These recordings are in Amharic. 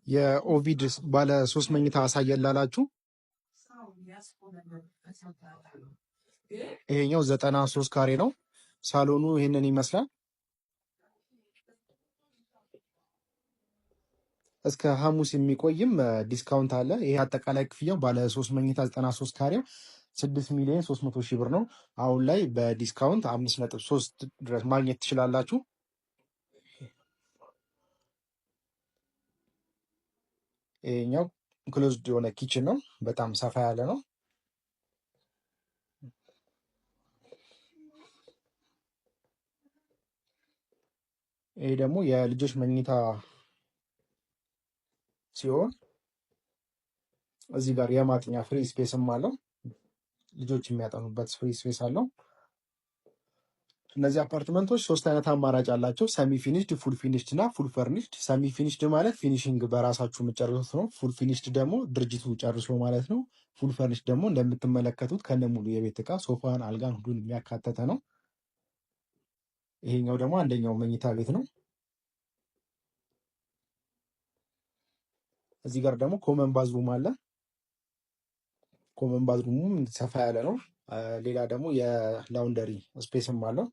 የኦቪድ ባለ 3 መኝታ አሳየላላችሁ። ይሄኛው 93 ካሬ ነው። ሳሎኑ ይሄንን ይመስላል። እስከ ሐሙስ የሚቆይም ዲስካውንት አለ። ይሄ አጠቃላይ ክፍያው ባለ 3 መኝታ 93 ካሬው 6,300,000 ብር ነው። አሁን ላይ በዲስካውንት 5.3 ድረስ ማግኘት ትችላላችሁ። ይሄኛው ክሎዝድ የሆነ ኪችን ነው። በጣም ሰፋ ያለ ነው። ይሄ ደግሞ የልጆች መኝታ ሲሆን እዚህ ጋር የማጥኛ ፍሪ ስፔስም አለው። ልጆች የሚያጠኑበት ፍሪ ስፔስ አለው። እነዚህ አፓርትመንቶች 3 አይነት አማራጭ አላቸው። ሰሚ ፊኒሽድ፣ ፉል ፊኒሽድ እና ፉል ፈርኒሽድ። ሰሚ ፊኒሽድ ማለት ፊኒሽንግ በራሳችሁ የምጨርሱት ነው። ፉል ፊኒሽድ ደግሞ ድርጅቱ ጨርሶ ማለት ነው። ፉል ፈርኒሽድ ደግሞ እንደምትመለከቱት ከነሙሉ የቤት ዕቃ ሶፋን፣ አልጋን ሁሉን የሚያካተተ ነው። ይሄኛው ደግሞ አንደኛው መኝታ ቤት ነው። እዚህ ጋር ደግሞ ኮመን ባዝሩም አለ። ኮመን ባዝሩሙም ሰፋ ያለ ነው። ሌላ ደግሞ የላውንደሪ ስፔስም አለው።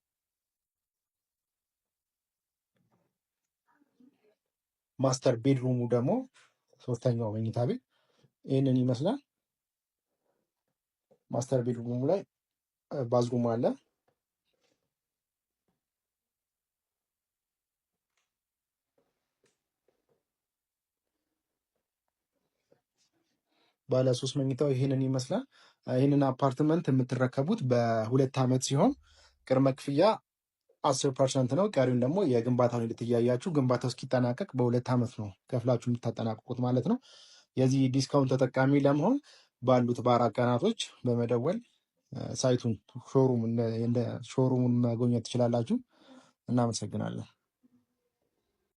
ማስተር ቤድሩሙ ደግሞ 3ኛው መኝታ ቤት ይህንን ይመስላል። ማስተር ቤድሩሙ ላይ ባዝሩም አለ። ባለ 3 መኝታው ይህንን ይመስላል። ይህንን አፓርትመንት የምትረከቡት በ2 ዓመት ሲሆን ቅድመ ክፍያ 10% ነው። ቀሪውን ደግሞ የግንባታውን ሂደት እያያችሁ ግንባታው እስኪጠናቀቅ በ2 ዓመት ነው ከፍላችሁ የምታጠናቅቁት ማለት ነው። የዚህ ዲስካውንት ተጠቃሚ ለመሆን ባሉት በ4 ቀናቶች በመደወል ሳይቱን ሾሩሙን መጎብኘት ትችላላችሁ። እናመሰግናለን።